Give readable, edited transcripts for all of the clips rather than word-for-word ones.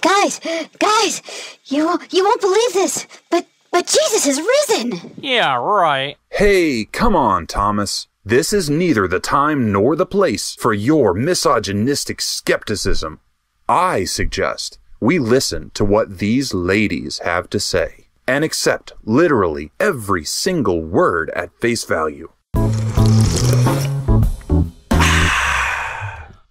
Guys, you won't believe this, but Jesus is risen. Yeah, right. Hey, come on, Thomas. This is neither the time nor the place for your misogynistic skepticism. I suggest we listen to what these ladies have to say and accept literally every single word at face value.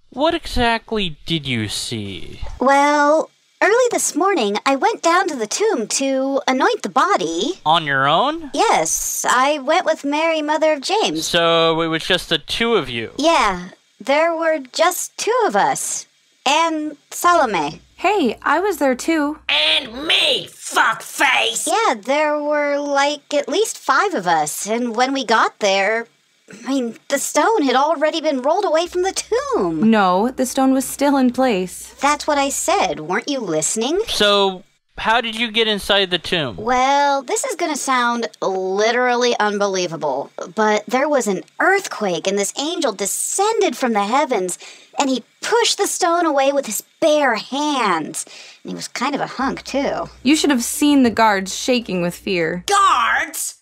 What exactly did you see? Well, early this morning, I went down to the tomb to anoint the body. On your own? Yes, I went with Mary, mother of James. So it was just the two of you? Yeah, there were just two of us. And Salome. Hey, I was there too. And me, fuckface! Yeah, there were like at least 5 of us, and when we got there, the stone had already been rolled away from the tomb. No, the stone was still in place. That's what I said. Weren't you listening? So, how did you get inside the tomb? Well, this is going to sound literally unbelievable, but there was an earthquake and this angel descended from the heavens and he pushed the stone away with his bare hands. And he was kind of a hunk, too. You should have seen the guards shaking with fear. Guards?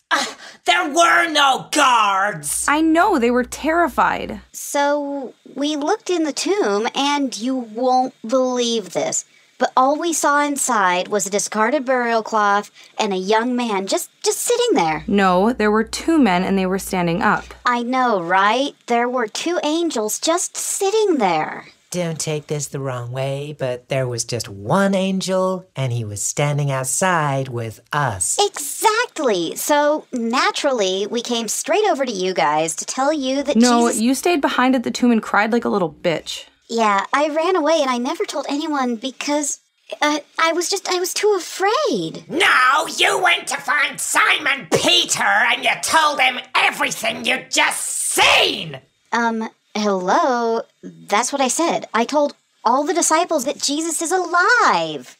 There were no guards! I know, they were terrified. So, we looked in the tomb, and you won't believe this, but all we saw inside was a discarded burial cloth and a young man just sitting there. No, there were 2 men and they were standing up. I know, right? There were 2 angels just sitting there. Don't take this the wrong way, but there was just one angel, and he was standing outside with us. Exactly. So, naturally, we came straight over to you guys to tell you that No, Jesus... you stayed behind at the tomb and cried like a little bitch. Yeah, I ran away and I never told anyone because... I was too afraid. No, you went to find Simon Peter and you told him everything you'd just seen! Hello? That's what I said. I told all the disciples that Jesus is alive.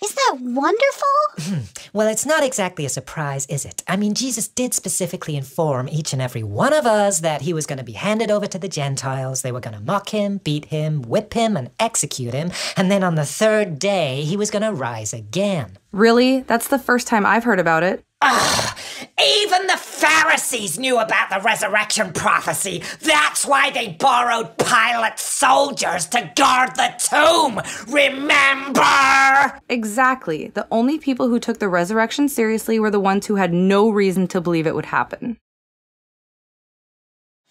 Isn't that wonderful? Well, it's not exactly a surprise, is it? Jesus did specifically inform each and every one of us that he was going to be handed over to the Gentiles. They were going to mock him, beat him, whip him, and execute him. And then on the 3rd day, he was going to rise again. Really? That's the first time I've heard about it. Ugh, even the Pharisees knew about the resurrection prophecy. That's why they borrowed Pilate's soldiers to guard the tomb. Remember? Exactly. The only people who took the resurrection seriously were the ones who had no reason to believe it would happen.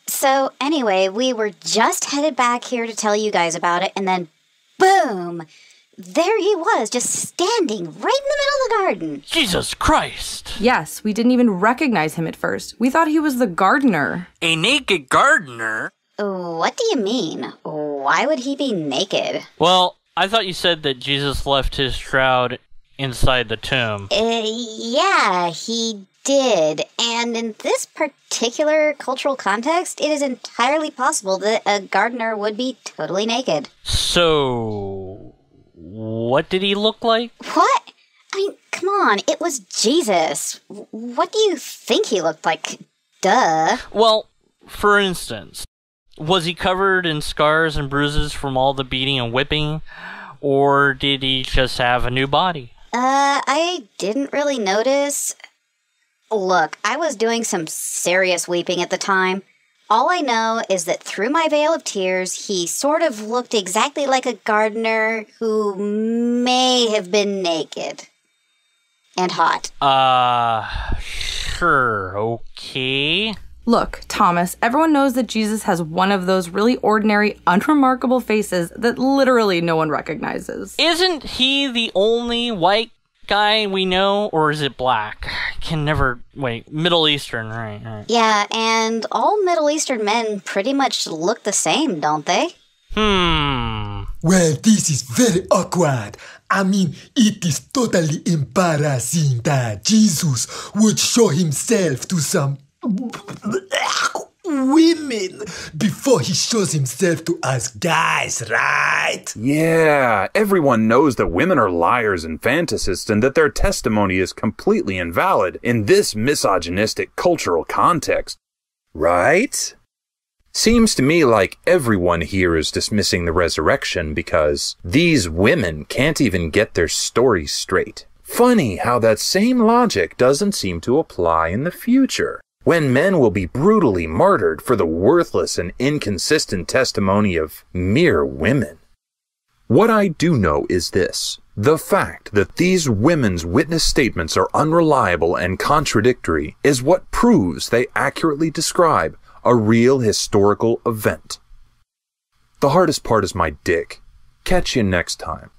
So, anyway, we were just headed back here to tell you guys about it, and then, boom! There he was, just standing right in the middle of the garden. Jesus Christ! Yes, we didn't even recognize him at first. We thought he was the gardener. A naked gardener? What do you mean? Why would he be naked? Well, I thought you said that Jesus left his shroud inside the tomb. Yeah, he did. And in this particular cultural context, it is entirely possible that a gardener would be totally naked. So... what did he look like? What? Come on, it was Jesus. What do you think he looked like? Duh. Well, for instance, was he covered in scars and bruises from all the beating and whipping? Or did he just have a new body? I didn't really notice. Look, I was doing some serious weeping at the time. All I know is that through my veil of tears, he sort of looked exactly like a gardener who may have been naked. And hot. Sure, okay. Look, Thomas, everyone knows that Jesus has one of those really ordinary, unremarkable faces that literally no one recognizes. Isn't he the only white guy we know, or is it black? I can never... wait, Middle Eastern, right. Yeah, and all Middle Eastern men pretty much look the same, don't they? Well, this is very awkward. It is totally embarrassing that Jesus would show himself to some women before he shows himself to us guys, right? Yeah, everyone knows that women are liars and fantasists and that their testimony is completely invalid in this misogynistic cultural context. Right? Seems to me like everyone here is dismissing the resurrection because these women can't even get their story straight. Funny how that same logic doesn't seem to apply in the future, when men will be brutally martyred for the worthless and inconsistent testimony of mere women. What I do know is this: the fact that these women's witness statements are unreliable and contradictory is what proves they accurately describe a real historical event. The hardest part is my dick. Catch you next time.